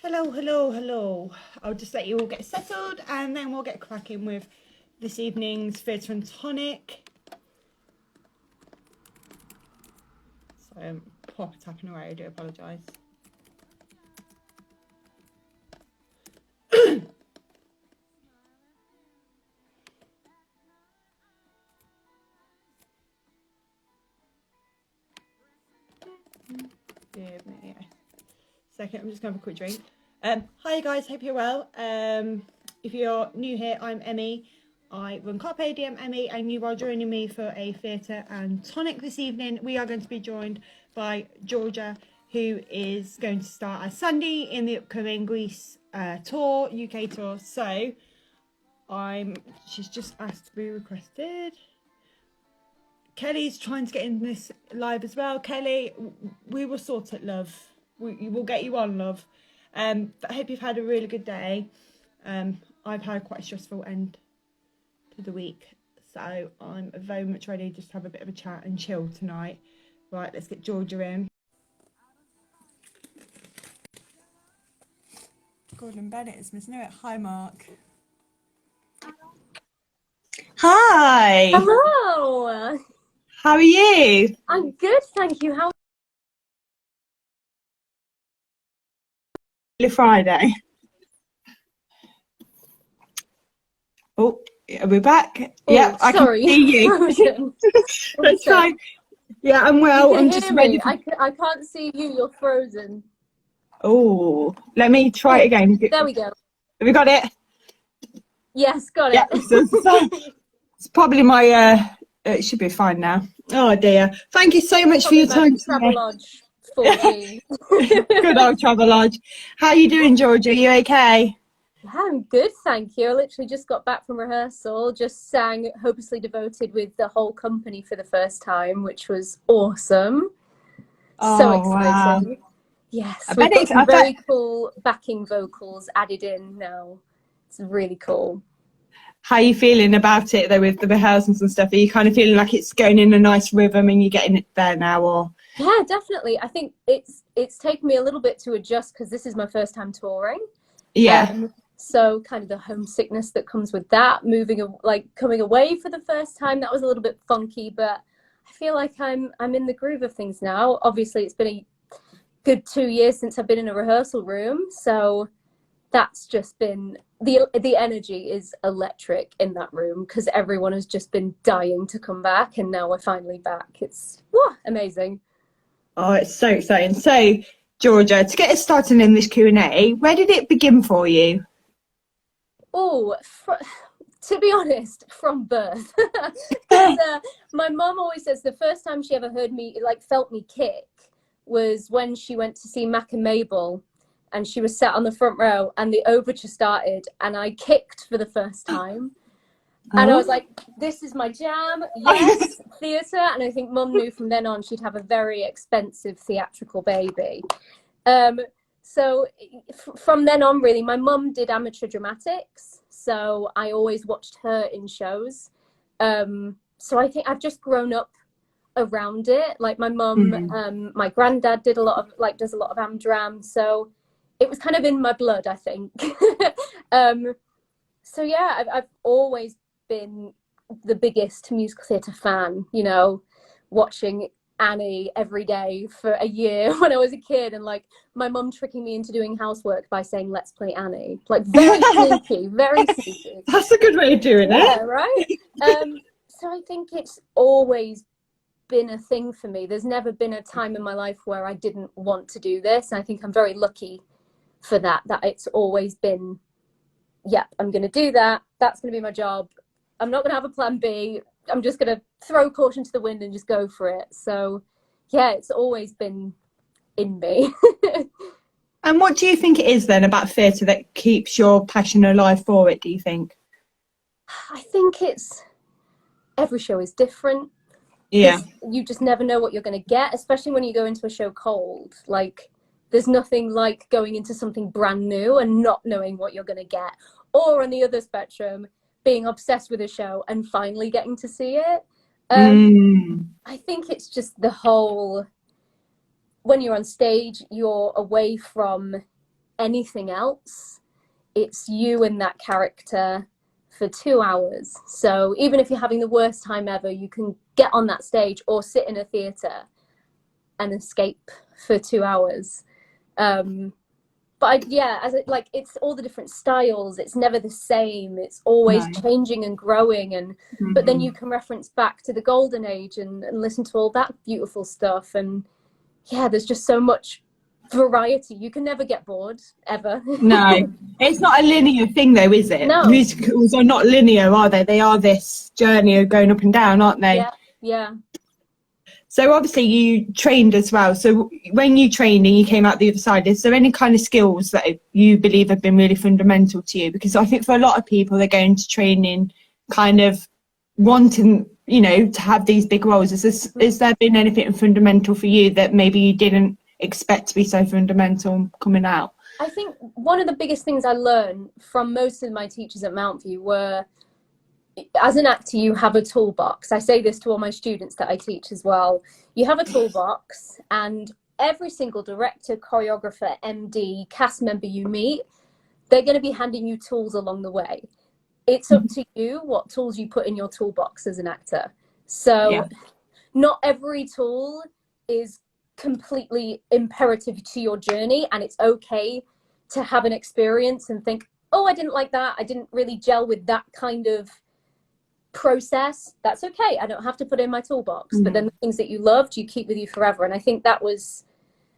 Hello, hello, hello. I'll just let you all get settled and then we'll get cracking with this evening's Theatre&Tonic. So I'm proper tapping away, I do apologise. Give me a second, I'm just going to have a quick drink. Hi guys, hope you're well. If you're new here, I'm Emmy. I run carpediememmie and you are joining me for a Theatre&Tonic this evening. We are going to be joined by Georgia, who is going to start as Sandy in the upcoming Greece tour, UK tour. So she's just asked to be requested. Kelly's trying to get in this live as well. Kelly, we will sort it, love. We will get you on, love. I hope you've had a really good day. I've had quite a stressful end to the week, so I'm very much ready just to have a bit of a chat and chill tonight. Right, let's get Georgia in. Gordon Bennett is missing it. Hi, Mark. Hi. Hello. How are you? I'm good, thank you. How? Friday. Oh, are we back? Oh, yeah, I sorry. can see you. That's fine. Yeah, I'm well. I'm just ready. I can't see you. You're frozen. Oh, let me try it again. There we go. Have we got it? Yes, got it. Yeah, it's probably my. It should be fine now. Oh dear. Thank you so much for your time. Travelodge 4G. Good old Travelodge. How are you doing, Georgia? Are you okay? Yeah, I'm good, thank you. I literally just got back from rehearsal, just sang Hopelessly Devoted with the whole company for the first time, which was awesome. So exciting. Wow. Yes, we've got some very cool backing vocals added in now. It's really cool. How are you feeling about it though, with the rehearsals and stuff? Are you kind of feeling like it's going in a nice rhythm and you're getting it there now, or? Yeah, definitely. I think it's taken me a little bit to adjust because this is my first time touring. Yeah. So kind of the homesickness that comes with that, coming away for the first time, that was a little bit funky, but I feel like I'm in the groove of things now. Obviously, it's been a good 2 years since I've been in a rehearsal room, so that's just been the energy is electric in that room because everyone has just been dying to come back, and now we're finally back. It's amazing. Oh, it's so exciting. So, Georgia, to get us started in this Q&A, where did it begin for you? Oh, to be honest, from birth. My mum always says the first time she ever heard me, felt me kick, was when she went to see 𝗘𝗺 and she was sat on the front row and the overture started and I kicked for the first time. And I was like, this is my jam. Yes, theatre. And I think mum knew from then on she'd have a very expensive theatrical baby. So from then on, really, my mum did amateur dramatics. So I always watched her in shows. So I think I've just grown up around it. Like my mum, my granddad did does a lot of amdram. So it was kind of in my blood, I think. So yeah, I've always been the biggest musical theatre fan, you know, watching Annie every day for a year when I was a kid, and like my mum tricking me into doing housework by saying, let's play Annie. Like very sneaky, very sneaky. That's a good way of doing it. Yeah, right? So I think it's always been a thing for me. There's never been a time in my life where I didn't want to do this. And I think I'm very lucky for that it's always been, yep, I'm going to do that. That's going to be my job. I'm not going to have a plan B. I'm just going to throw caution to the wind and just go for it. So yeah, it's always been in me. And what do you think it is then about theatre that keeps your passion alive for it, do you think? I think it's, every show is different. Yeah. You just never know what you're going to get, especially when you go into a show cold. Like there's nothing like going into something brand new and not knowing what you're going to get. Or on the other spectrum, being obsessed with a show and finally getting to see it. I think it's just the whole, when you're on stage, you're away from anything else. It's you and that character for 2 hours. So even if you're having the worst time ever, you can get on that stage or sit in a theatre and escape for 2 hours. But it's all the different styles. It's never the same. It's always changing and growing. And but then you can reference back to the golden age and listen to all that beautiful stuff. And yeah, there's just so much variety. You can never get bored, ever. No, it's not a linear thing though, is it? No. Musicals are not linear, are they? They are this journey of going up and down, aren't they? Yeah. So obviously you trained as well. So when you trained and you came out the other side, is there any kind of skills that you believe have been really fundamental to you? Because I think for a lot of people, they're going to training kind of wanting, you know, to have these big roles. Has there been anything fundamental for you that maybe you didn't expect to be so fundamental coming out? I think one of the biggest things I learned from most of my teachers at Mountview were, as an actor, you have a toolbox. I say this to all my students that I teach as well. You have a toolbox, and every single director, choreographer, MD, cast member you meet, they're going to be handing you tools along the way. It's up to you what tools you put in your toolbox as an actor. So not every tool is completely imperative to your journey, and it's okay to have an experience and think, oh, I didn't like that. I didn't really gel with that kind of process. That's okay. I don't have to put in my toolbox. But then the things that you loved, you keep with you forever. And I think that was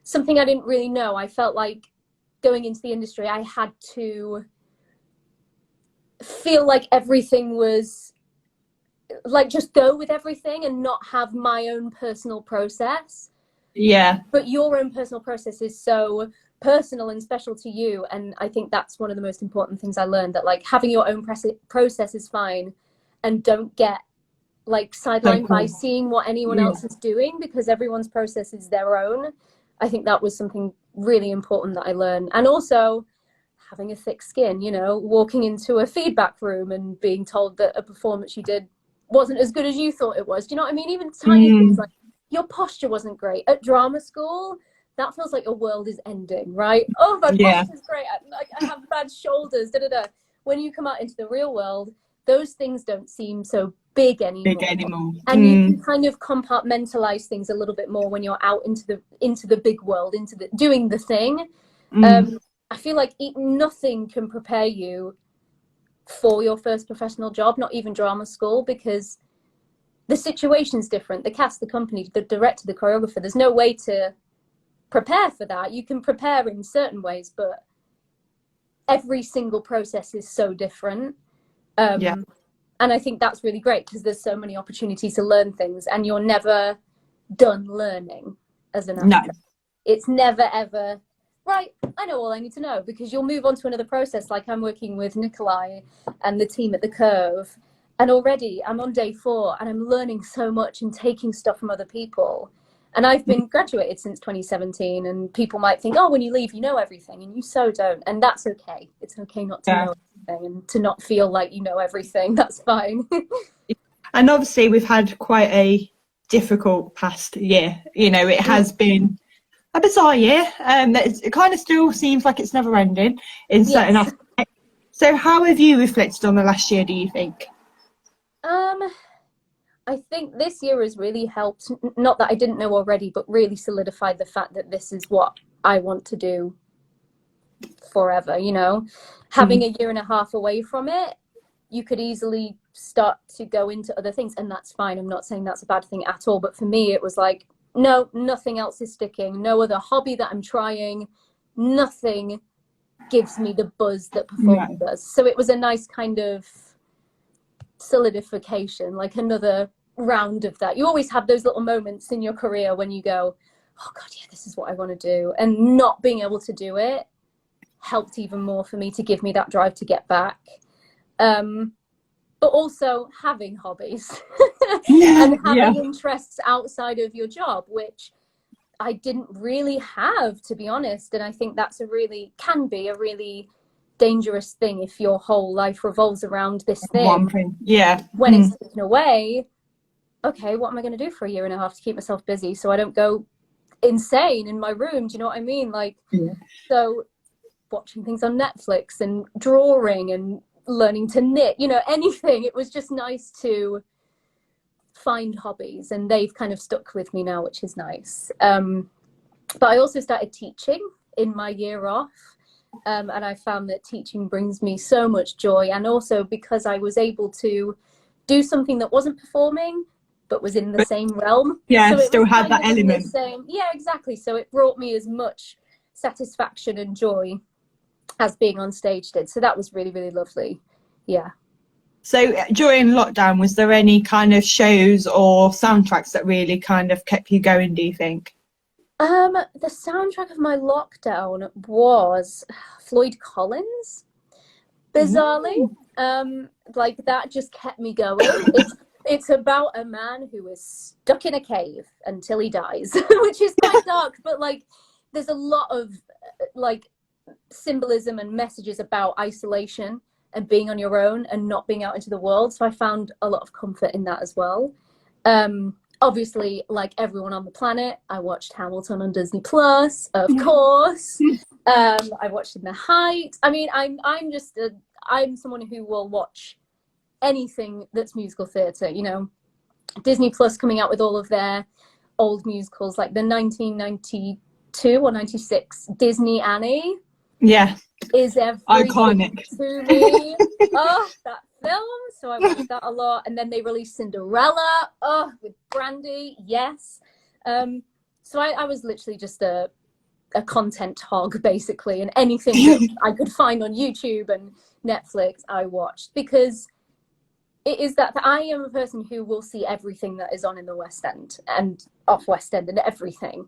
something I didn't really know. I felt like going into the industry, I had to feel like everything was like, just go with everything and not have my own personal process. Yeah. But your own personal process is so personal and special to you. And I think that's one of the most important things I learned, that like having your own process is fine. And don't get like sidelined by seeing what anyone else is doing, because everyone's process is their own. I think that was something really important that I learned. And also having a thick skin, you know, walking into a feedback room and being told that a performance you did wasn't as good as you thought it was. Do you know what I mean? Even tiny things like your posture wasn't great. At drama school, that feels like your world is ending, right? Oh, my posture's great. I have bad shoulders, When you come out into the real world, those things don't seem so big anymore. And you can kind of compartmentalize things a little bit more when you're out into the big world, doing the thing. I feel like nothing can prepare you for your first professional job, not even drama school, because the situation's different. The cast, the company, the director, the choreographer, there's no way to prepare for that. You can prepare in certain ways, but every single process is so different. And I think that's really great, because there's so many opportunities to learn things, and you're never done learning as an actor. It's never ever right, I know all I need to know, because you'll move on to another process. Like I'm working with Nikolai and the team at the Curve, and already I'm on day 4 and I'm learning so much and taking stuff from other people. And I've been graduated since 2017, and people might think, oh, when you leave, you know everything, and you so don't. And that's okay. It's okay not to know everything and to not feel like you know everything. That's fine. And obviously we've had quite a difficult past year. You know, it has been a bizarre year. It kind of still seems like it's never ending in certain aspects. So how have you reflected on the last year, do you think? I think this year has really helped, not that I didn't know already, but really solidified the fact that this is what I want to do forever, you know. Having a year and a half away from it, you could easily start to go into other things, and that's fine. I'm not saying that's a bad thing at all, but for me it was like, no, nothing else is sticking. No other hobby that I'm trying, nothing gives me the buzz that performing does. So it was a nice kind of solidification, like another round of that. You always have those little moments in your career when you go, oh god, yeah, this is what I want to do, and not being able to do it helped even more for me to give me that drive to get back. But also having hobbies and having interests outside of your job, which I didn't really have, to be honest. And I think that's can be a really dangerous thing if your whole life revolves around this thing. One thing. When it's taken away, okay, what am I going to do for a year and a half to keep myself busy so I don't go insane in my room? Do you know what I mean? Like, so watching things on Netflix and drawing and learning to knit, you know, anything. It was just nice to find hobbies, and they've kind of stuck with me now, which is nice. But I also started teaching in my year off, and I found that teaching brings me so much joy. And also because I was able to do something that wasn't performing but was in the same realm. Yeah, so it still had that element. Yeah, exactly. So it brought me as much satisfaction and joy as being on stage did. So that was really, really lovely. Yeah. So during lockdown, was there any kind of shows or soundtracks that really kind of kept you going, do you think? The soundtrack of my lockdown was Floyd Collins, bizarrely. Like that just kept me going. It's about a man who is stuck in a cave until he dies, which is quite dark, but like there's a lot of like symbolism and messages about isolation and being on your own and not being out into the world. So I found a lot of comfort in that as well. Obviously, like everyone on the planet, I watched Hamilton on Disney Plus, of course. I watched In the Heights. I mean, I'm someone who will watch anything that's musical theatre, you know. Disney Plus coming out with all of their old musicals, like the 1992 or 96 Disney Annie. Yeah. Is everything iconic to me. Oh, that film. So I watched that a lot. And then they released Cinderella. Oh, with Brandy. Yes. So I was literally just a content hog, basically. And anything that I could find on YouTube and Netflix, I watched. Because it is that I am a person who will see everything that is on in the West End and off West End and everything.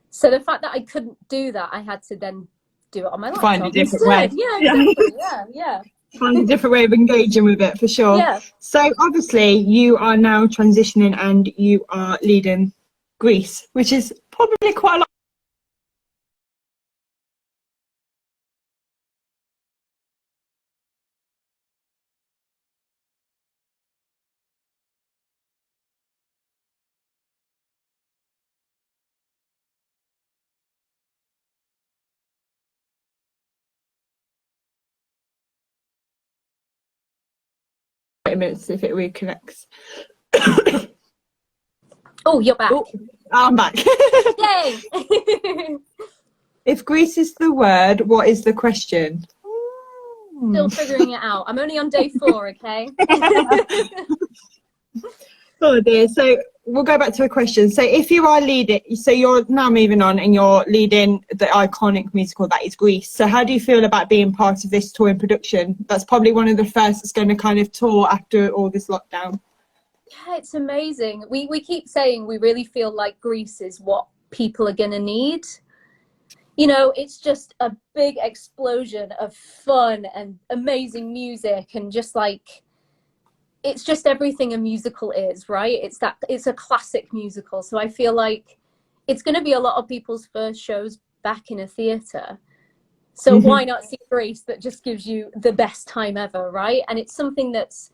So the fact that I couldn't do that, I had to then do it on my laptop. Find a different way. Yeah, exactly. Yeah. Find a different way of engaging with it, for sure. Yeah. So obviously you are now transitioning and you are leading Greece, which is probably quite a lot. Wait a minute, see if it reconnects. Oh, you're back. Oh, I'm back. Yay! If Greece is the word, what is the question? Still figuring it out. I'm only on day 4, okay? Oh dear. So we'll go back to a question. So if you are leading, so you're now moving on and you're leading the iconic musical that is Grease. So how do you feel about being part of this touring production? That's probably one of the first that's going to kind of tour after all this lockdown. Yeah, it's amazing. We keep saying we really feel like Greece is what people are going to need. You know, it's just a big explosion of fun and amazing music and just like, it's just everything a musical is, right? It's a classic musical. So I feel like it's going to be a lot of people's first shows back in a theatre. So why not see Grease that just gives you the best time ever, right? And it's something that's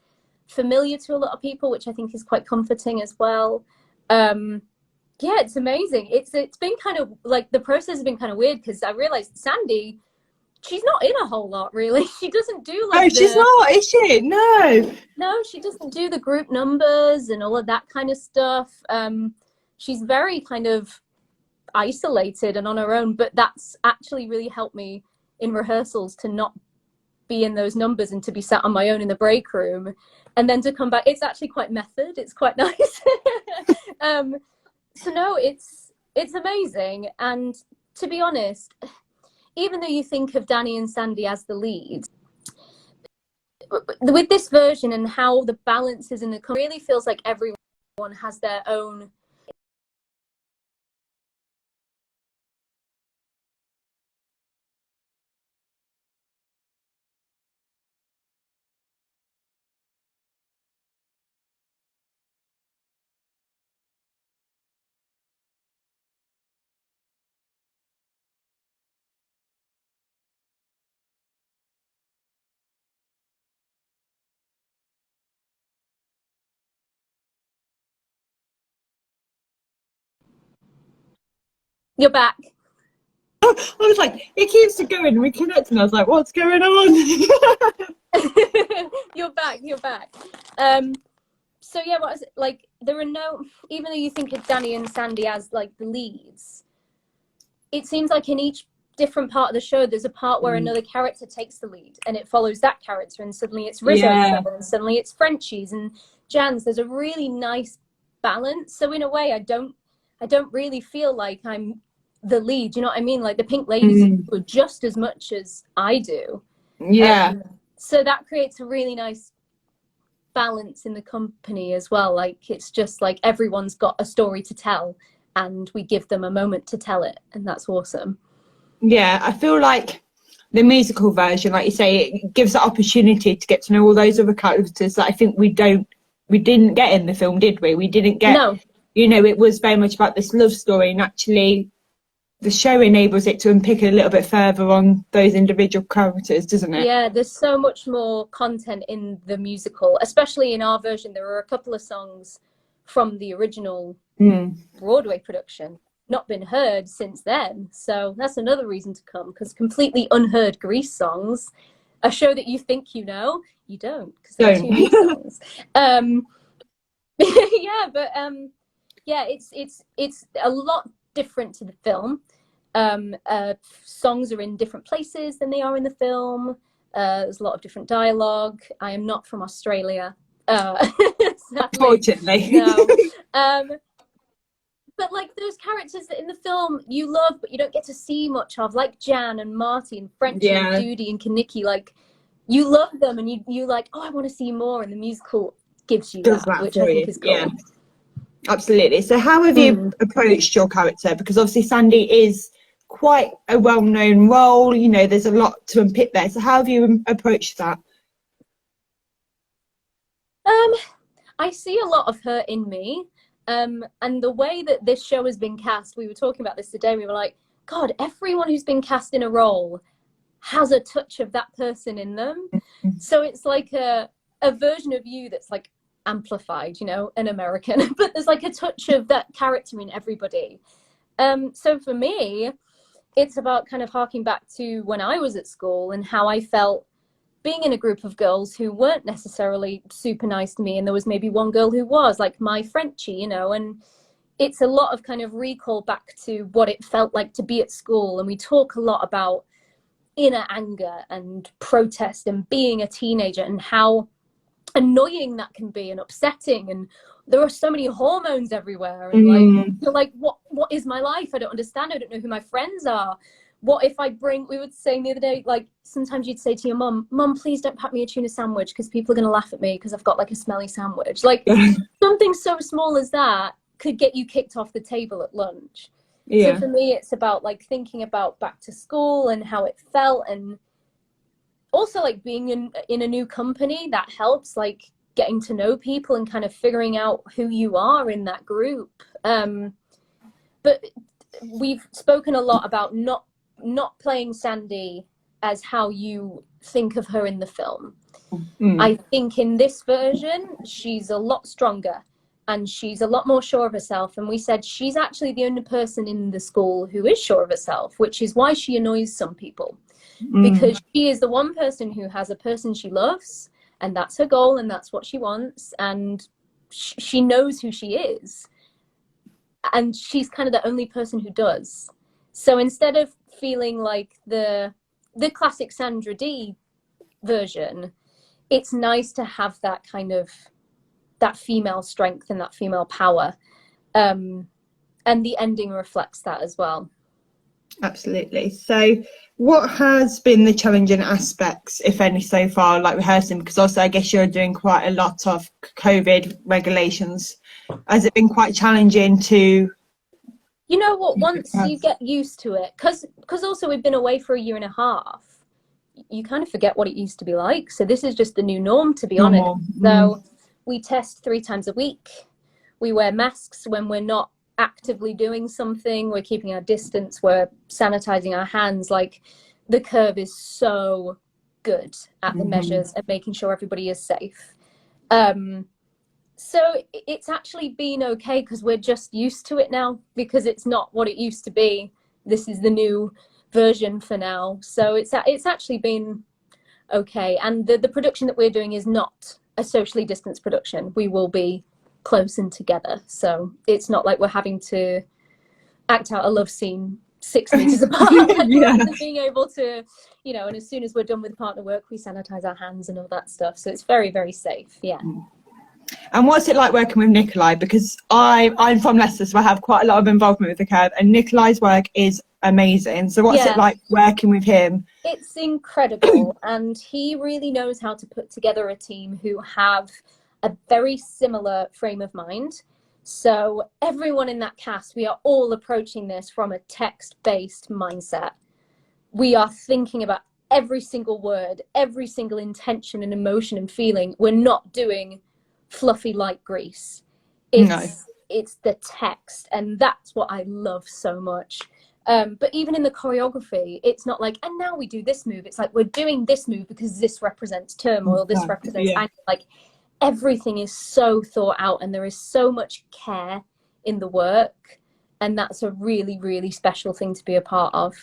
familiar to a lot of people, which I think is quite comforting as well. Yeah, it's amazing. It's been kind of like, the process has been kind of weird because I realized Sandy, she's not in a whole lot really. She doesn't do like she's not, is she? No, she doesn't do the group numbers and all of that kind of stuff. She's very kind of isolated and on her own, but that's actually really helped me in rehearsals to not be in those numbers and to be sat on my own in the break room and then to come back. It's actually quite method. It's quite nice. So no, it's amazing. And to be honest, even though you think of Danny and Sandy as the leads, with this version and how the balance is in the, really feels like everyone has their own. You're back. I was like, it keeps going, we connect, and I was like, what's going on? You're back. So yeah, what is it like? There are no, even though you think of Danny and Sandy as like the leads, it seems like in each different part of the show there's a part where another character takes the lead and it follows that character, and suddenly it's Rizzo's brother, and suddenly it's Frenchie's and Jan's. There's a really nice balance. So in a way, I don't really feel like I'm the lead, you know what I mean? Like the Pink Ladies do just as much as I do. So that creates a really nice balance in the company as well. Like it's just like everyone's got a story to tell and we give them a moment to tell it, and that's awesome. Yeah, I feel like the musical version, like you say, it gives the opportunity to get to know all those other characters that I think we didn't get in the film, did we? We didn't get, no. You know, it was very much about this love story, and actually the show enables it to unpick it a little bit further on those individual characters, doesn't it? Yeah, there's so much more content in the musical, especially in our version. There are a couple of songs from the original Broadway production not been heard since then, so that's another reason to come, because completely unheard Grease songs, a show that you think you know, you don't, because they're too many songs. Yeah, it's a lot different to the film. Songs are in different places than they are in the film. There's a lot of different dialogue. I am not from Australia, unfortunately. No. But like those characters that in the film you love but you don't get to see much of, like Jan and Marty and Frenchie and Judy and Kaniki, like you love them and you like, oh, I want to see more, and the musical gives you that, which I think is cool. Yeah, absolutely. So how have you approached your character? Because obviously Sandy is quite a well-known role, you know, there's a lot to unpick there. So how have you approached that? I see a lot of her in me. And the way that this show has been cast, we were talking about this today, we were like, God, everyone who's been cast in a role has a touch of that person in them. So it's like a version of you that's like amplified, you know, an American, but there's like a touch of that character in everybody. So for me, it's about kind of harking back to when I was at school and how I felt being in a group of girls who weren't necessarily super nice to me, and there was maybe one girl who was, like my Frenchie, you know, and it's a lot of kind of recall back to what it felt like to be at school. And we talk a lot about inner anger and protest and being a teenager and how annoying that can be and upsetting, and there are so many hormones everywhere, and like you're like, what is my life? I don't understand. I don't know who my friends are. What if I bring, we were saying the other day, like sometimes you'd say to your mum, please don't pack me a tuna sandwich because people are going to laugh at me because I've got like a smelly sandwich. Like something so small as that could get you kicked off the table at lunch. So for me, it's about like thinking about back to school and how it felt, and also like being in a new company that helps, like getting to know people and kind of figuring out who you are in that group. But we've spoken a lot about not playing Sandy as how you think of her in the film. I think in this version she's a lot stronger and she's a lot more sure of herself, and we said she's actually the only person in the school who is sure of herself, which is why she annoys some people, because she is the one person who has a person she loves, and that's her goal and that's what she wants, and she knows who she is, and she's kind of the only person who does. So instead of feeling like the classic Sandra Dee version, it's nice to have that kind of that female strength and that female power, and the ending reflects that as well. Absolutely. So what has been the challenging aspects, if any, so far, like rehearsing? Because also I guess you're doing quite a lot of COVID regulations. Has it been quite challenging to... You know what, once you get used to it, because also we've been away for 1.5 years, you kind of forget what it used to be like. So this is just the new norm, to be honest. So we test 3 times a week. We wear masks when we're not actively doing something. We're keeping our distance. We're sanitizing our hands. Like the curve is so good at the measures and making sure everybody is safe. So it's actually been okay because we're just used to it now, because it's not what it used to be. This is the new version for now. So it's actually been okay. And the production that we're doing is not a socially distanced production. We will be close and together. So it's not like we're having to act out a love scene 6 meters apart. Like Yeah. we're being able to, you know, and as soon as we're done with partner work, we sanitize our hands and all that stuff. So it's very, very safe. Yeah. And what's it like working with Nikolai? Because I'm from Leicester, so I have quite a lot of involvement with the Curb, and Nikolai's work is amazing. So what's it like working with him? It's incredible. And he really knows how to put together a team who have a very similar frame of mind. So everyone in that cast, we are all approaching this from a text-based mindset. We are thinking about every single word, every single intention and emotion and feeling. We're not doing fluffy light grease. It's the text, and that's what I love so much. But even in the choreography, it's not like, and now we do this move. It's like, we're doing this move because this represents turmoil, this represents anger. Like, everything is so thought out, and there is so much care in the work, and that's a really, really special thing to be a part of.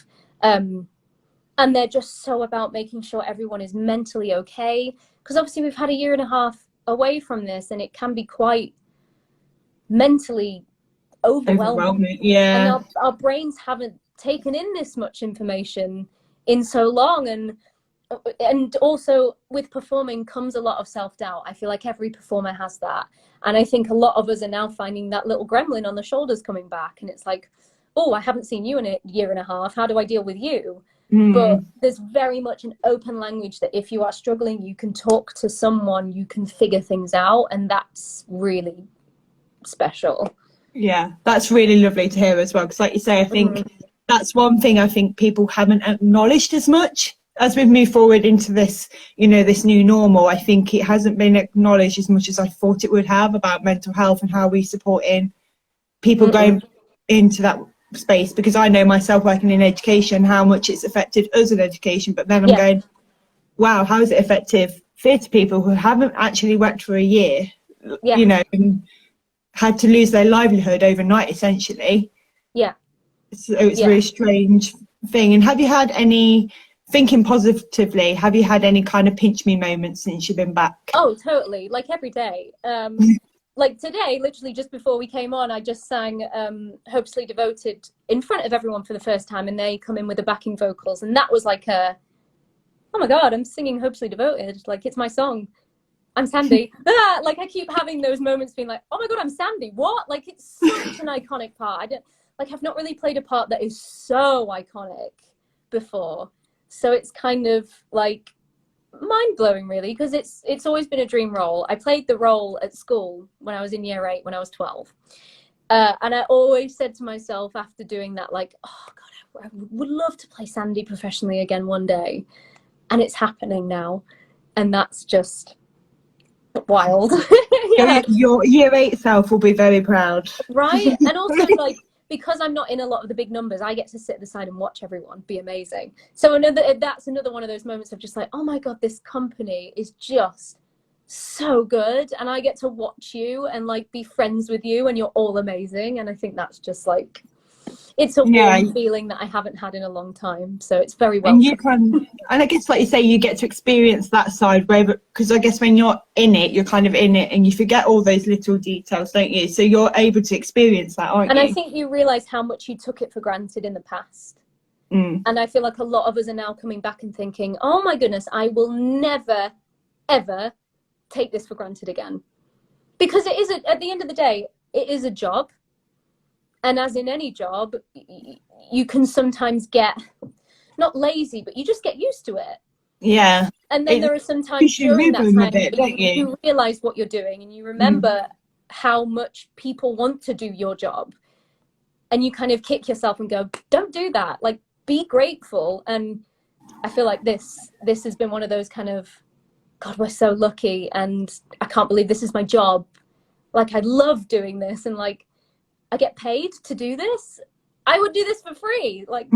And they're just so about making sure everyone is mentally okay, because obviously we've had a year and a half away from this, and it can be quite mentally overwhelming. Yeah. And our brains haven't taken in this much information in so long, and also with performing comes a lot of self-doubt. I feel like every performer has that, and I think a lot of us are now finding that little gremlin on the shoulders coming back, and it's like, oh, I haven't seen you in a year and a half, how do I deal with you? But there's very much an open language that if you are struggling, you can talk to someone, you can figure things out, and that's really special. Yeah, that's really lovely to hear as well, because like you say, I think that's one thing I think people haven't acknowledged as much as we've moved forward into this, you know, this new normal. I think it hasn't been acknowledged as much as I thought it would have, about mental health and how we support in people going into that space, because I know myself working in education how much it's affected us in education, but then I'm going, wow, how is it effective theatre people who haven't actually worked for a year, you know, and had to lose their livelihood overnight essentially. So it's a really strange thing. And have you had any, thinking positively, have you had any kind of pinch me moments since you've been back? Oh, totally, like every day. Like today, literally just before we came on, I just sang Hopelessly Devoted in front of everyone for the first time, and they come in with the backing vocals, and that was like a, oh my god, I'm singing Hopelessly Devoted, like it's my song, I'm Sandy. Like I keep having those moments being like, oh my god, I'm Sandy, what? Like it's such an iconic part. I've not really played a part that is so iconic before, so it's kind of like mind-blowing really, because it's always been a dream role. I played the role at school when I was in year 8 when I was 12, and I always said to myself after doing that, like, oh god, I would love to play Sandy professionally again one day, and it's happening now, and that's just wild. Your year 8 self will be very proud, right? And also like, because I'm not in a lot of the big numbers, I get to sit at the side and watch everyone be amazing. So that's another one of those moments of just like, oh my god, this company is just so good, and I get to watch you and like be friends with you, and you're all amazing. And I think that's just like, it's a warm feeling that I haven't had in a long time. So it's very well. And you can, and I guess like you say, you get to experience that side, because I guess when you're in it, you're kind of in it, and you forget all those little details, don't you? So you're able to experience that, aren't you? And I think you realise how much you took it for granted in the past. And I feel like a lot of us are now coming back and thinking, oh my goodness, I will never, ever take this for granted again. Because it is, at the end of the day, it is a job. And as in any job, you can sometimes get, not lazy, but you just get used to it. Yeah. And then there are some times during that time you realise what you're doing, and you remember how much people want to do your job. And you kind of kick yourself and go, don't do that. Like, be grateful. And I feel like this has been one of those kind of, God, we're so lucky, and I can't believe this is my job. Like, I love doing this, and like, I get paid to do this. I would do this for free. Like,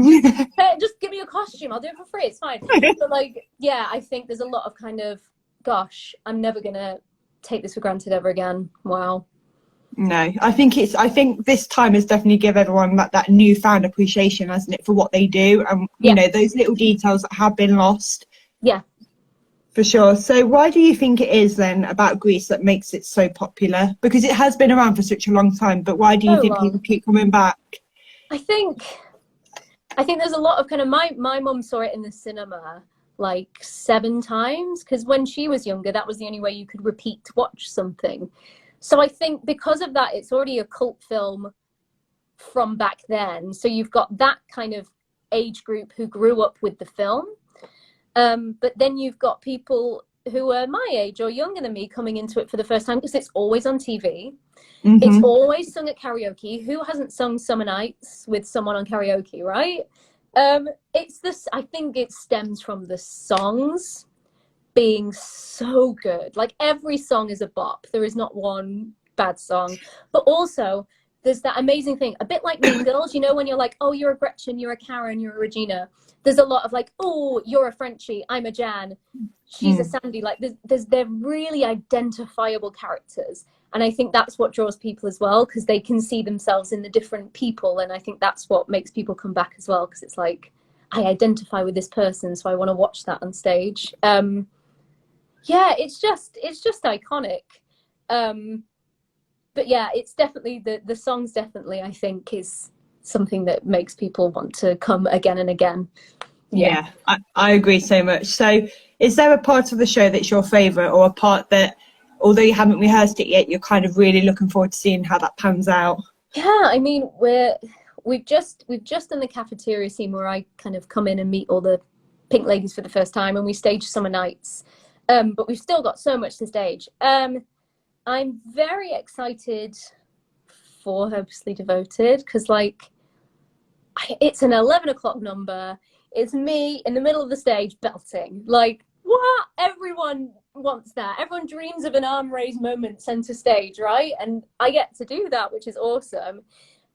just give me a costume, I'll do it for free, it's fine. But like, yeah, I think there's a lot of kind of, gosh, I'm never gonna take this for granted ever again. Wow. No, I think this time has definitely given everyone that newfound appreciation, hasn't it, for what they do, and you know, those little details that have been lost. Yeah, for sure. So why do you think it is then about Greece that makes it so popular? Because it has been around for such a long time, but why do you think people keep coming back? I think there's a lot of kind of, my mum saw it in the cinema like 7 times, because when she was younger, that was the only way you could repeat to watch something. So I think because of that, it's already a cult film from back then. So you've got that kind of age group who grew up with the film. But then you've got people who are my age or younger than me coming into it for the first time, because it's always on TV. Mm-hmm. It's always sung at karaoke. Who hasn't sung Summer Nights with someone on karaoke, right? It's this, I think it stems from the songs being so good. Like, every song is a bop. There is not one bad song. But also, there's that amazing thing, a bit like Mean Girls, you know, when you're like, oh, you're a Gretchen, you're a Karen, you're a Regina. There's a lot of like, oh, you're a Frenchie, I'm a Jan, she's a Sandy. Like, they're really identifiable characters. And I think that's what draws people as well, because they can see themselves in the different people. And I think that's what makes people come back as well, because it's like, I identify with this person, so I want to watch that on stage. Yeah, it's just iconic. But yeah, it's definitely the songs definitely, I think, is something that makes people want to come again and again. Yeah, I agree so much. So is there a part of the show that's your favourite, or a part that, although you haven't rehearsed it yet, you're kind of really looking forward to seeing how that pans out? Yeah, I mean, we've just done the cafeteria scene where I kind of come in and meet all the pink ladies for the first time, and we stage Summer Nights. But we've still got so much to stage. I'm very excited for Hopelessly Devoted, because like, it's an 11 o'clock number. It's me in the middle of the stage belting. Like, what? Everyone wants that. Everyone dreams of an arm raised moment center stage, right? And I get to do that, which is awesome.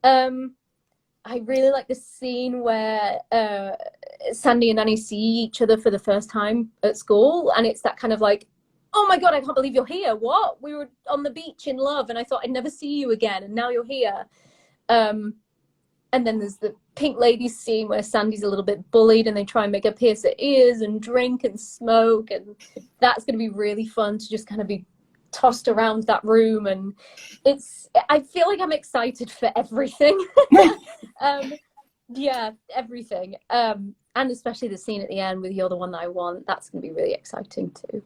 I really like the scene where Sandy and Annie see each other for the first time at school, and it's that kind of like, oh my God, I can't believe you're here. What? We were on the beach in love, and I thought I'd never see you again, and now you're here. And then there's the pink ladies scene where Sandy's a little bit bullied, and they try and make her pierce her ears and drink and smoke, and that's going to be really fun to just kind of be tossed around that room. And I feel like I'm excited for everything. Yeah, everything. And especially the scene at the end with You're the One That I Want. That's going to be really exciting too.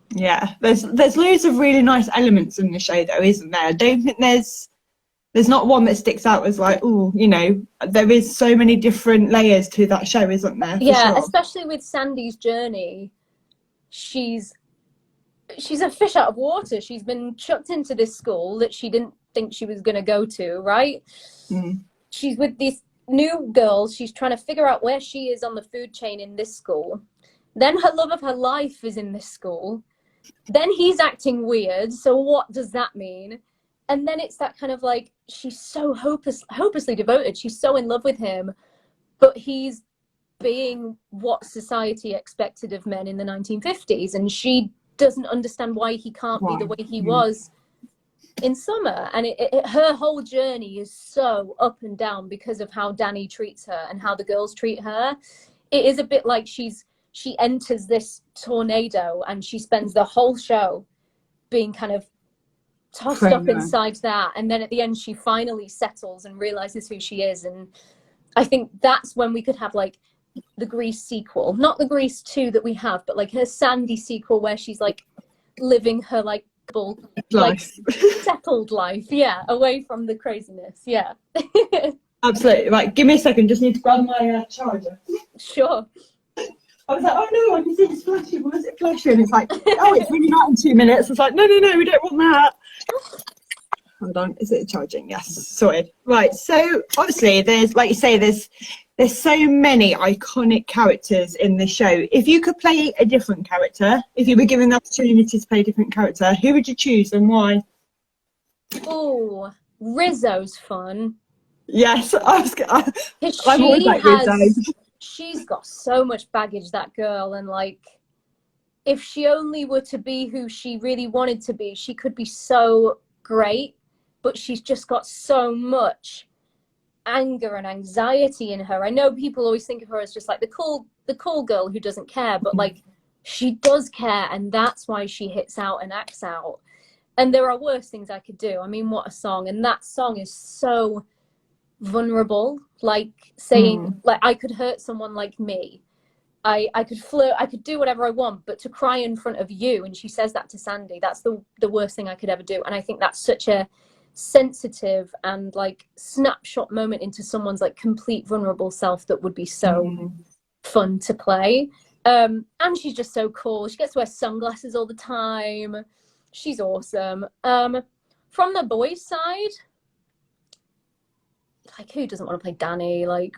Yeah, there's loads of really nice elements in the show though, isn't there? I don't think there's not one that sticks out as like, oh, you know, there is so many different layers to that show, isn't there? Yeah, sure. Especially with Sandy's journey. She's a fish out of water. She's been chucked into this school that she didn't think she was going to go to, right? She's with these new girls. She's trying to figure out where she is on the food chain in this school. Then her love of her life is in this school. Then he's acting weird. So what does that mean? And then it's that kind of like, she's so hopelessly devoted. She's so in love with him, but he's being what society expected of men in the 1950s. And she doesn't understand why he can't be the way he was in Summer. And her whole journey is so up and down because of how Danny treats her and how the girls treat her. It is a bit like she enters this tornado, and she spends the whole show being kind of tossed up inside that, and then at the end she finally settles and realizes who she is. And I think that's when we could have like the Grease sequel, not the Grease 2 that we have, but like her Sandy sequel where she's like living her like full like settled life, yeah, away from the craziness. Yeah. Absolutely. Right, give me a second, just need to grab my charger. Sure. I was like, oh no, I can see it's flashing. Why is it flashing? And it's like, oh, it's really not in 2 minutes. It's like, no, we don't want that. Hold on, is it charging? Yes, sorted. Right, so obviously there's, like you say, there's so many iconic characters in the show. If you could play a different character, if you were given the opportunity to play a different character, who would you choose and why? Oh, Rizzo's fun. Yes, I'm always like Rizzo. She's got so much baggage, that girl, and like, if she only were to be who she really wanted to be, she could be so great. but she's just got so much anger and anxiety in her. I know people always think of her as just like the cool girl who doesn't care, but like she does care, and that's why she hits out and acts out. And there are worse things I could do. I mean, what a song. And that song is so vulnerable, like saying like I could hurt someone like me, I could flirt, I could do whatever I want, but to cry in front of you, and she says that to Sandy, that's the worst thing I could ever do. And I think that's such a sensitive and like snapshot moment into someone's like complete vulnerable self that would be so fun to play. And she's just so cool. She gets to wear sunglasses all the time. She's awesome. From the boys' side, like, who doesn't want to play Danny? Like,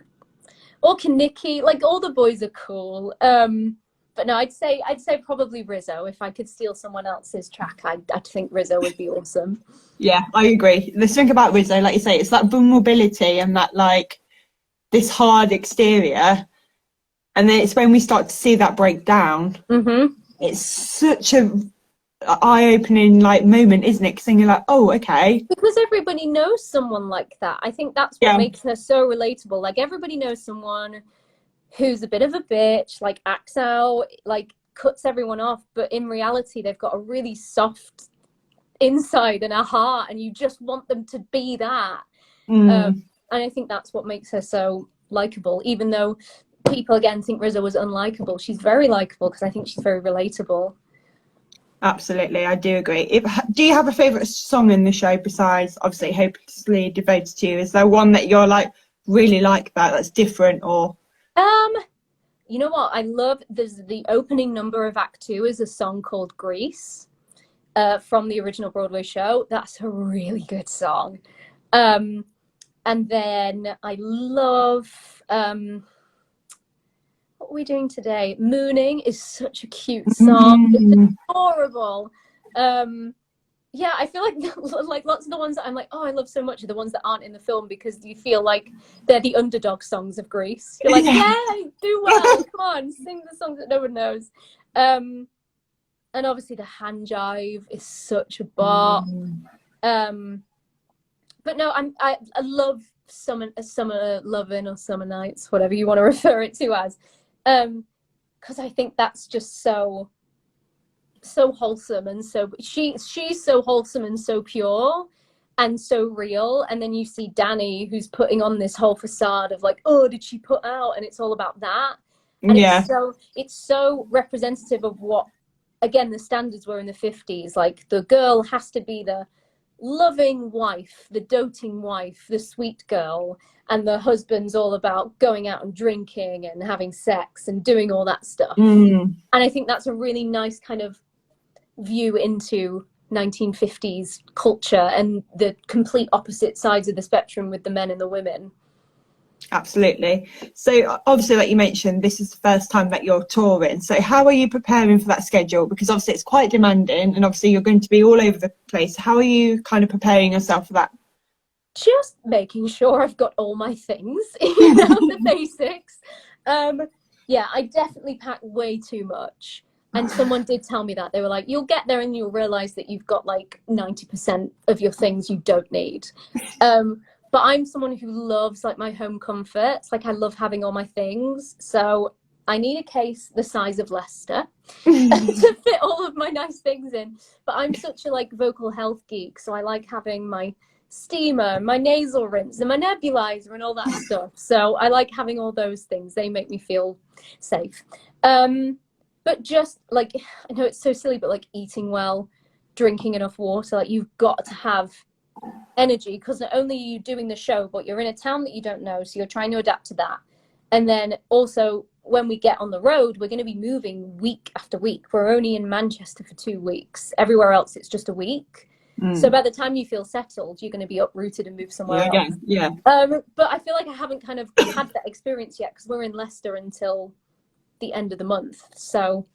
or 𝗘𝗺, like, all the boys are cool. But no, I'd say probably Rizzo. If I could steal someone else's track, I'd think Rizzo would be awesome. Yeah, I agree. The thing about Rizzo, like you say, it's that vulnerability and that like this hard exterior, and then it's when we start to see that break down. It's such a eye-opening like moment, isn't it? Because then you're like, oh, okay. Because everybody knows someone like that. I think that's what makes her so relatable. Like, everybody knows someone who's a bit of a bitch, like acts out, like cuts everyone off, but in reality they've got a really soft inside and a heart, and you just want them to be that. And I think that's what makes her so likable, even though people again think Rizzo was unlikable. She's very likable because I think she's very relatable. Absolutely, I do agree. Do you have a favourite song in the show besides obviously Hopelessly Devoted to You? Is there one that you're like really like that's different? Or you know what I love, there's the opening number of Act 2 is a song called Grease, from the original Broadway show. That's a really good song. And then I love what are we doing today? Mooning is such a cute song. It's adorable. Yeah, I feel like lots of the ones that I'm like, oh, I love so much are the ones that aren't in the film, because you feel like they're the underdog songs of Grease. You're like, yeah, do well, come on, sing the songs that no one knows. And obviously the hand jive is such a bop. But no, I love summer loving or summer nights, whatever you want to refer it to as, because I think that's just so wholesome, and so she's so wholesome and so pure and so real. And then you see Danny, who's putting on this whole facade of like, oh, did she put out, and it's all about that. And it's so representative of what, again, the standards were in the 50s. Like, the girl has to be the loving wife, the doting wife, the sweet girl, and the husband's all about going out and drinking and having sex and doing all that stuff. And I think that's a really nice kind of view into 1950s culture and the complete opposite sides of the spectrum with the men and the women. Absolutely. So obviously, like you mentioned, this is the first time that you're touring. So how are you preparing for that schedule? Because obviously it's quite demanding, and obviously you're going to be all over the place. How are you kind of preparing yourself for that? Just making sure I've got all my things, you know, the basics. Yeah, I definitely pack way too much. And someone did tell me that. They were like, you'll get there and you'll realize that you've got like 90% of your things you don't need. But I'm someone who loves like my home comforts. Like, I love having all my things. So I need a case the size of Leicester to fit all of my nice things in. But I'm such a like vocal health geek. So I like having my steamer, my nasal rinse, and my nebulizer and all that stuff. So I like having all those things. They make me feel safe. But just like, I know it's so silly, but like eating well, drinking enough water, like you've got to have energy, because not only are you doing the show, but you're in a town that you don't know, so you're trying to adapt to that. And then also when we get on the road, we're going to be moving week after week. We're only in Manchester for 2 weeks. Everywhere else it's just a week. So by the time you feel settled, you're going to be uprooted and move somewhere else. But I feel like I haven't kind of had that experience yet, because we're in Leicester until the end of the month. So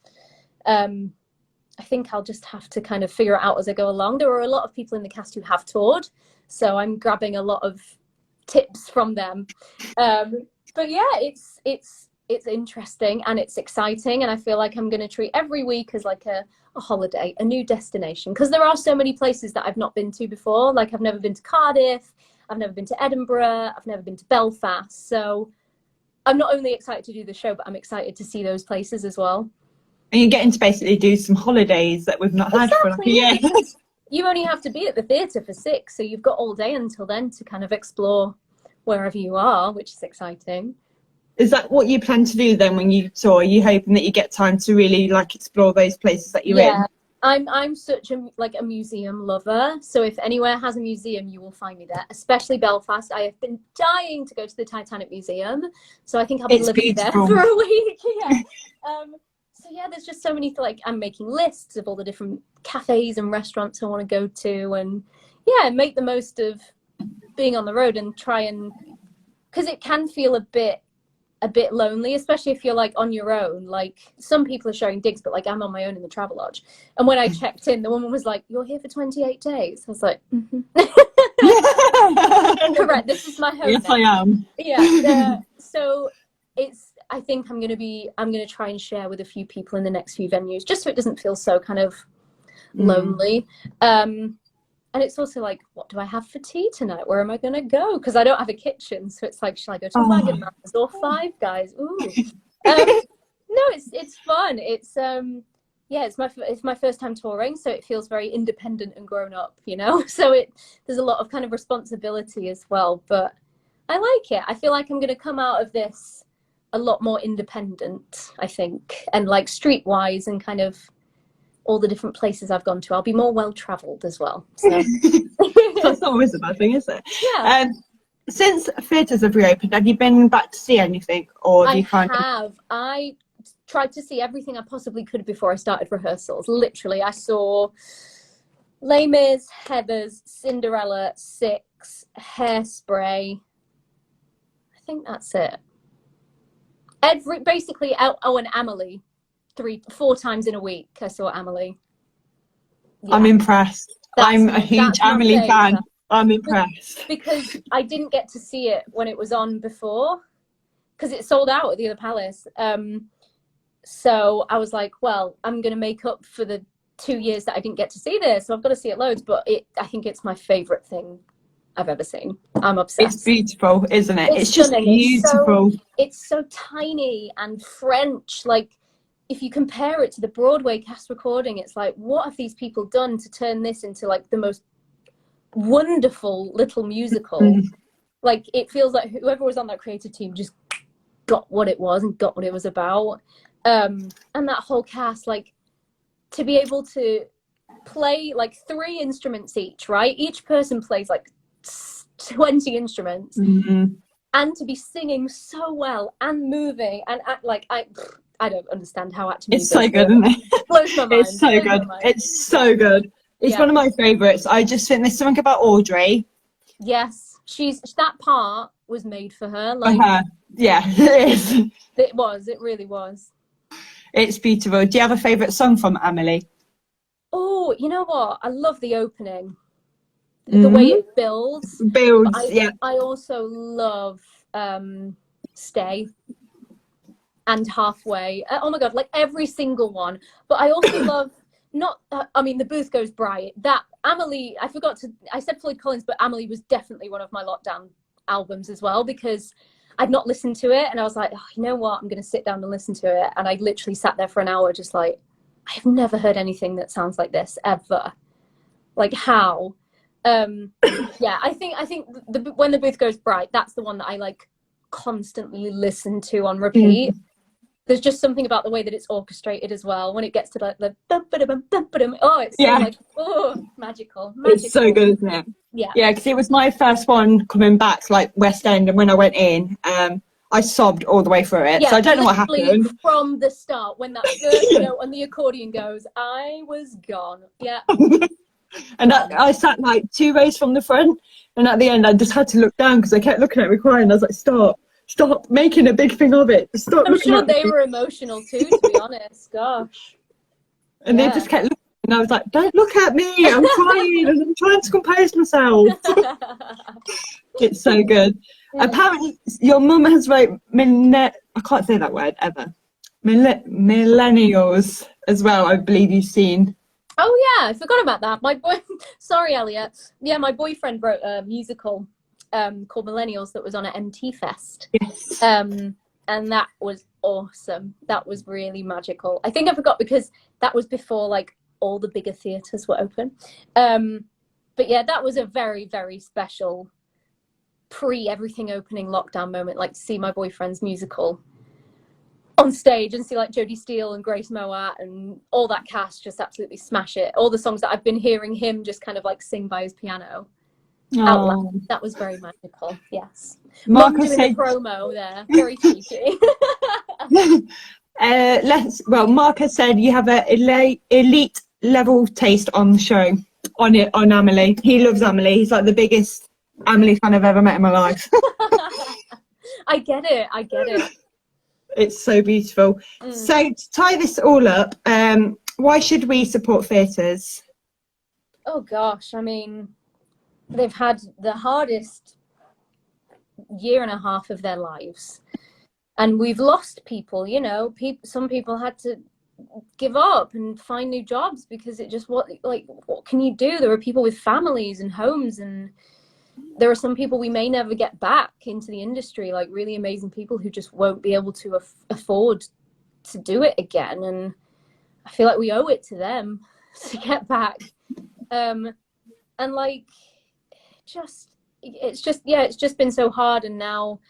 I think I'll just have to kind of figure it out as I go along. There are a lot of people in the cast who have toured, so I'm grabbing a lot of tips from them. But yeah, it's it's interesting and it's exciting, and I feel like I'm going to treat every week as like a holiday, a new destination, because there are so many places that I've not been to before. Like I've never been to Cardiff, I've never been to Edinburgh, I've never been to Belfast. So I'm not only excited to do the show, but I'm excited to see those places as well. And you're getting to basically do some holidays that we've not had for like a year. You only have to be at the theatre for 6, so you've got all day until then to kind of explore wherever you are, which is exciting. Is that what you plan to do then when you tour? Are you hoping that you get time to really like explore those places that you're in? I'm such a museum lover, so if anywhere has a museum, you will find me there, especially Belfast. I have been dying to go to the Titanic Museum, so I think I'll be living there for a week. So yeah, there's just so many, like, I'm making lists of all the different cafes and restaurants I want to go to, and yeah, make the most of being on the road and try and, because it can feel a bit lonely, especially if you're like on your own. Like some people are sharing digs, but like I'm on my own in the Travelodge. And when I checked in, the woman was like, "You're here for 28 days." I was like, correct, this is my home. Yes, I am. Yeah. So I think I'm going to try and share with a few people in the next few venues, just so it doesn't feel so kind of lonely. And it's also like, what do I have for tea tonight? Where am I going to go? Because I don't have a kitchen. So it's like, shall I go to Wagamama's or Five Guys? Ooh. No, it's fun. It's it's my first time touring, so it feels very independent and grown up, you know. So there's a lot of kind of responsibility as well, but I like it. I feel like I'm going to come out of this a lot more independent, I think, and like streetwise and kind of all the different places I've gone to. I'll be more well-travelled as well. So. That's not always a bad thing, is it? Yeah. Since theatres have reopened, have you been back to see anything? Or do you I tried to see everything I possibly could before I started rehearsals. Literally, I saw Les Mis, Heathers, Cinderella, Six, Hairspray. I think that's it. Basically, and Amelie. 3-4 times in a week I saw Amelie. Yeah. I'm impressed. I'm a huge Amelie fan. I'm impressed. Because I didn't get to see it when it was on before, because it sold out at the other Palace. So I was like, well, I'm going to make up for the 2 years that I didn't get to see this, so I've got to see it loads. But I think it's my favourite thing I've ever seen. I'm obsessed. It's beautiful, isn't it? It's just beautiful. It's so tiny and French. Like, if you compare it to the Broadway cast recording, it's like, what have these people done to turn this into like the most wonderful little musical? Like, it feels like whoever was on that creative team just got what it was and got what it was about. And that whole cast, like, to be able to play like 3 instruments each, right? Each person plays like 20 instruments, and to be singing so well and moving and act like I don't understand how acting. It's so good, isn't it? It blows my mind. It's so good. It's so good. It's one of my favourites. I just think there's something about Audrey. Yes, that part was made for her. Like, yeah, it is. It really was. It's beautiful. Do you have a favourite song from Amelie? Oh, you know what? I love the opening. The way it builds. I also love Stay. And Halfway. Oh my god, like every single one. But I also love The Booth Goes Bright. That Amelie, I said Floyd Collins, but Amelie was definitely one of my lockdown albums as well, because I'd not listened to it and I was like, oh, you know what, I'm going to sit down and listen to it. And I literally sat there for an hour just like, I have never heard anything that sounds like this ever. Like, how? Yeah, I think When the Booth Goes Bright, that's the one that I like constantly listen to on repeat. There's just something about the way that it's orchestrated as well. When it gets to like the it's so like, magical. It's so good, isn't it? Yeah, because it was my first one coming back, like West End, and when I went in, I sobbed all the way through it. So I don't know what happened from the start. When that first note on the accordion goes, I was gone. Yeah. And I sat like 2 rows from the front, and at the end I just had to look down because I kept looking at me crying. I was like, stop making a big thing of it. I'm sure they were emotional too, to be honest. Gosh. And they just kept looking, and I was like, don't look at me, I'm crying and I'm trying to compose myself. It's so good. Apparently your mum has wrote I can't say that word ever. Millennials as well, I believe you've seen. Oh yeah, I forgot about that. Sorry, Elliot. Yeah, my boyfriend wrote a musical called Millennials that was on at MT Fest. Yes. And that was awesome. That was really magical. I think I forgot because that was before like all the bigger theatres were open. But yeah, that was a very, very special pre-everything opening lockdown moment, like to see my boyfriend's musical on stage and see like Jodie Steele and Grace Mowat and all that cast just absolutely smash it. All the songs that I've been hearing him just kind of like sing by his piano out loud. That was very magical. Yes. Mum doing a promo there. Very cheeky. Marcus said you have an elite level taste on the show, on Amelie. He loves Amelie. He's like the biggest Amelie fan I've ever met in my life. I get it. It's so beautiful. So to tie this all up, why should we support theatres? Oh gosh, I mean, they've had the hardest year and a half of their lives, and we've lost people. You know, some people had to give up and find new jobs because it just what can you do? There are people with families and homes, and there are some people we may never get back into the industry, like really amazing people who just won't be able to afford to do it again. And I feel like we owe it to them to get back. And like, it's just been so hard. And now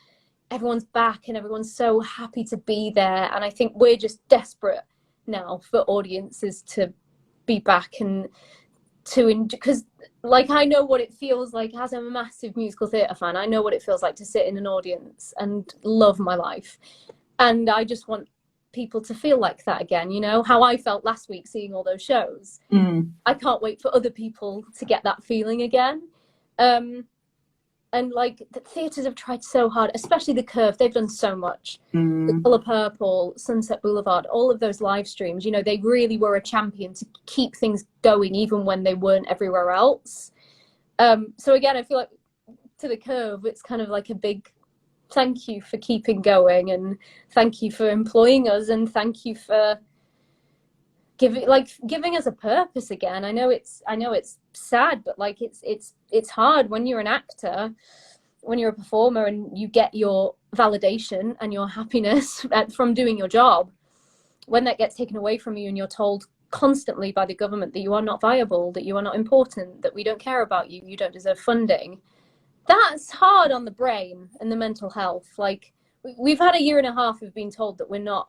everyone's back and everyone's so happy to be there. And I think we're just desperate now for audiences to be back and because like I know what it feels like as a massive musical theatre fan. I know what it feels like to sit in an audience and love my life, and I just want people to feel like that again. You know how I felt last week seeing all those shows. I can't wait for other people to get that feeling again. And like the theatres have tried so hard, especially the Curve. They've done so much. The Colour Purple, Sunset Boulevard, all of those live streams, you know, they really were a champion to keep things going even when they weren't everywhere else. So again, I feel like to the Curve, it's kind of like a big thank you for keeping going, and thank you for employing us, and thank you for giving us a purpose again. I know it's sad, but like it's hard when you're an actor, when you're a performer, and you get your validation and your happiness from doing your job. When that gets taken away from you and you're told constantly by the government that you are not viable, that you are not important, that we don't care about you, you don't deserve funding, that's hard on the brain and the mental health. Like we've had a year and a half of being told that we're not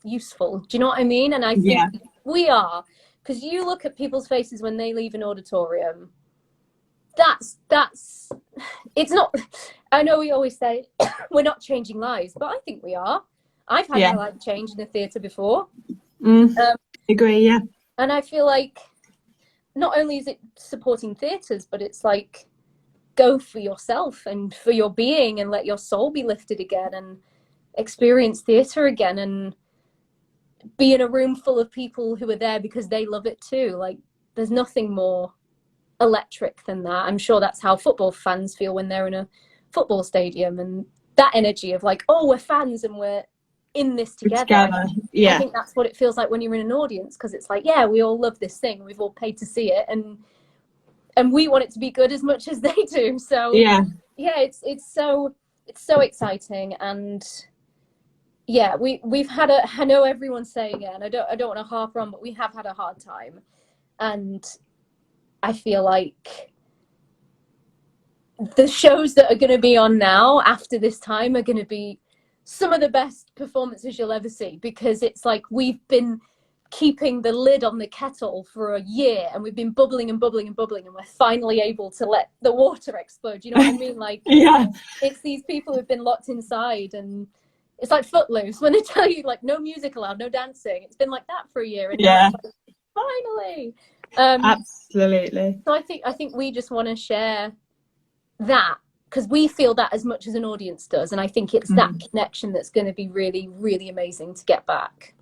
useful. Do you know what I mean? And I think we are, because you look at people's faces when they leave an auditorium. That's it's not, I know we always say we're not changing lives, but I think we are. I've had my life change in the theatre before. Agree, yeah. And I feel like not only is it supporting theatres, but it's like go for yourself and for your being and let your soul be lifted again and experience theatre again and be in a room full of people who are there because they love it too. Like there's nothing more electric than that. I'm sure that's how football fans feel when they're in a football stadium, and that energy of like, oh, we're fans and we're in this together. Yeah, I think that's what it feels like when you're in an audience, because it's like, yeah, we all love this thing, we've all paid to see it, and we want it to be good as much as they do. So yeah, it's so exciting. And yeah, we've had I know everyone's saying it, and I don't want to harp on, but we have had a hard time, and I feel like the shows that are going to be on now after this time are going to be some of the best performances you'll ever see, because it's like we've been keeping the lid on the kettle for a year, and we've been bubbling and bubbling and bubbling, and we're finally able to let the water explode. You know what I mean? Like, yeah, it's these people who've been locked inside, and it's like Footloose when they tell you like no music allowed, no dancing. It's been like that for a year, and now it's like, finally. Absolutely. So I think we just want to share that, because we feel that as much as an audience does, and I think it's that connection that's going to be really, really amazing to get back.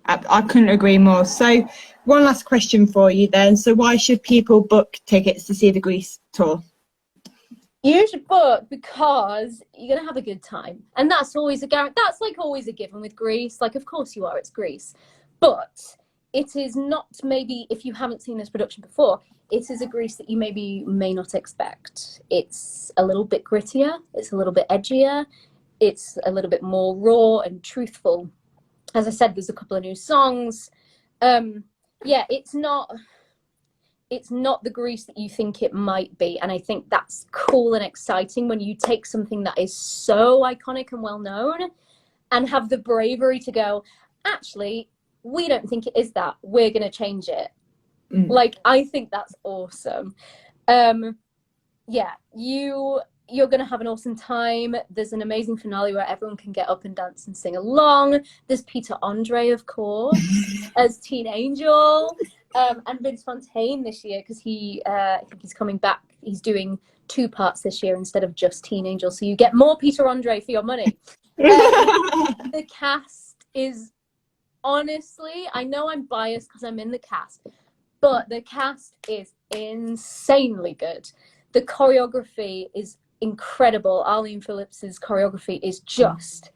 I couldn't agree more. So one last question for you then. So why should people book tickets to see the Grease tour? You should book because you're gonna have a good time, and that's always that's like always a given with Greece. Like, of course you are. It's Greece, but it is not, maybe if you haven't seen this production before, it is a Greece that you may not expect. It's a little bit grittier. It's a little bit edgier. It's a little bit more raw and truthful. As I said, there's a couple of new songs. Yeah, it's not the Greece that you think it might be, and I think that's cool and exciting when you take something that is so iconic and well known and have the bravery to go, actually, we don't think it is that, we're going to change it. Like, I think that's awesome. Yeah, you're going to have an awesome time. There's an amazing finale where everyone can get up and dance and sing along. There's Peter-Andre, of course, as Teen Angel. And Vince Fontaine this year, because I think he's coming back. He's doing 2 parts this year instead of just Teen Angel, so you get more Peter-Andre for your money. The cast is, honestly, I know I'm biased because I'm in the cast, but the cast is insanely good. The choreography is incredible. Arlene Phillips's choreography is just,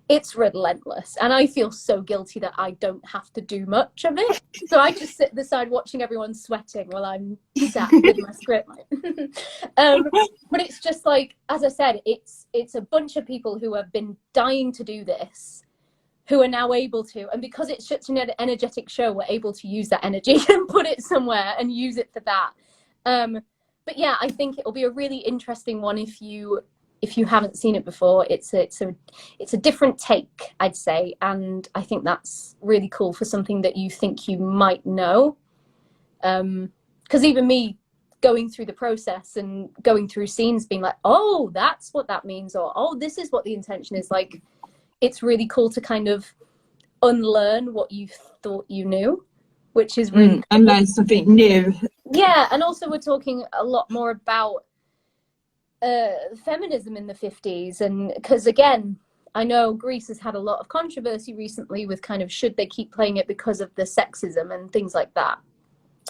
it's relentless, and I feel so guilty that I don't have to do much of it, so I just sit at the side watching everyone sweating while I'm sat with my script. But it's just like, as I said, it's a bunch of people who have been dying to do this, who are now able to, and because it's such an energetic show, we're able to use that energy and put it somewhere and use it for that. But yeah, I think it'll be a really interesting one if you haven't seen it before. It's a different take, I'd say, and I think that's really cool for something that you think you might know. Because even me going through the process and going through scenes being like, oh, that's what that means, or oh, this is what the intention is, like, it's really cool to kind of unlearn what you thought you knew, which is really cool. And learn something new. Yeah, and also we're talking a lot more about feminism in the 50s, and because again, I know Greece has had a lot of controversy recently with kind of, should they keep playing it because of the sexism and things like that,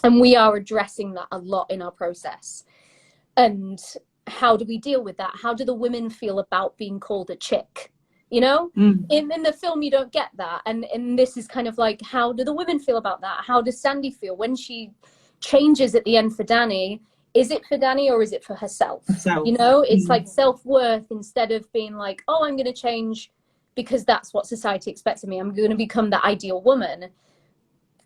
and we are addressing that a lot in our process. And how do we deal with that? How do the women feel about being called a chick? You know, in the film you don't get that, and this is kind of like, how do the women feel about that? How does Sandy feel when she changes at the end for Danny? Is it for Danny or is it for herself? You know, it's like self-worth, instead of being like, oh, I'm going to change because that's what society expects of me, I'm going to become the ideal woman.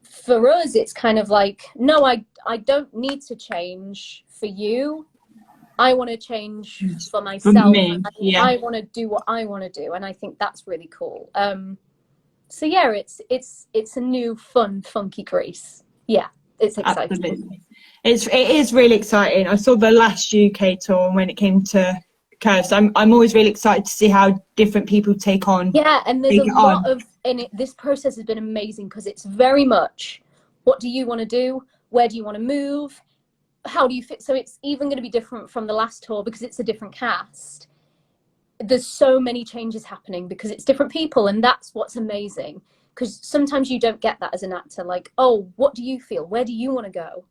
For us, it's kind of like, no, I don't need to change for you. I want to change for myself. For me, yeah. I want to do what I want to do, and I think that's really cool. So yeah, it's a new, fun, funky Grease. Yeah, it's exciting. Absolutely. It is really exciting. I saw the last UK tour when it came to Curves. I'm always really excited to see how different people take on. Yeah, and there's a lot of, and this process has been amazing because it's very much, what do you want to do? Where do you want to move? How do you fit? So it's even going to be different from the last tour because it's a different cast. There's so many changes happening because it's different people, and that's what's amazing, because sometimes you don't get that as an actor, like, oh, what do you feel? Where do you want to go?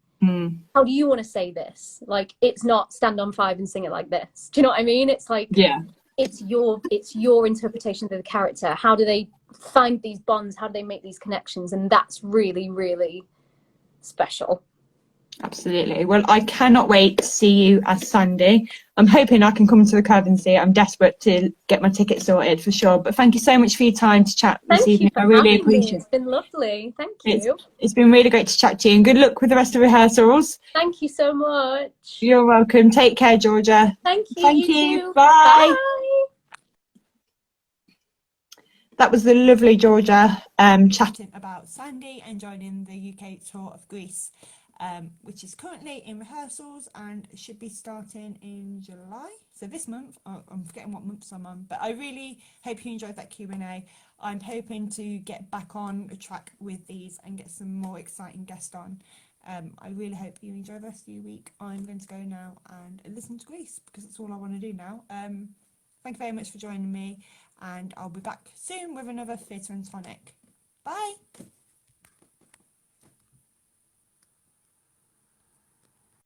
How do you want to say this? Like, it's not stand on 5 and sing it like this. Do you know what I mean? It's like, yeah, it's your interpretation of the character. How do they find these bonds? How do they make these connections? And that's really, really special. Absolutely. Well, I cannot wait to see you as Sandy. I'm hoping I can come to the Curve and see it. I'm desperate to get my ticket sorted for sure. But thank you so much for your time to chat this evening. I really appreciate it. It's been lovely. Thank you. It's been really great to chat to you, and good luck with the rest of rehearsals. Thank you so much. You're welcome. Take care, Georgia. Thank you. Thank you. Bye. That was the lovely Georgia chatting about Sandy and joining the UK tour of Greece. Which is currently in rehearsals and should be starting in July. So this month, I'm forgetting what months I'm on, but I really hope you enjoyed that Q&A. I'm hoping to get back on a track with these and get some more exciting guests on. I really hope you enjoy the rest of your week. I'm going to go now and listen to Greece because that's all I want to do now. Thank you very much for joining me, and I'll be back soon with another Theatre and Tonic. Bye!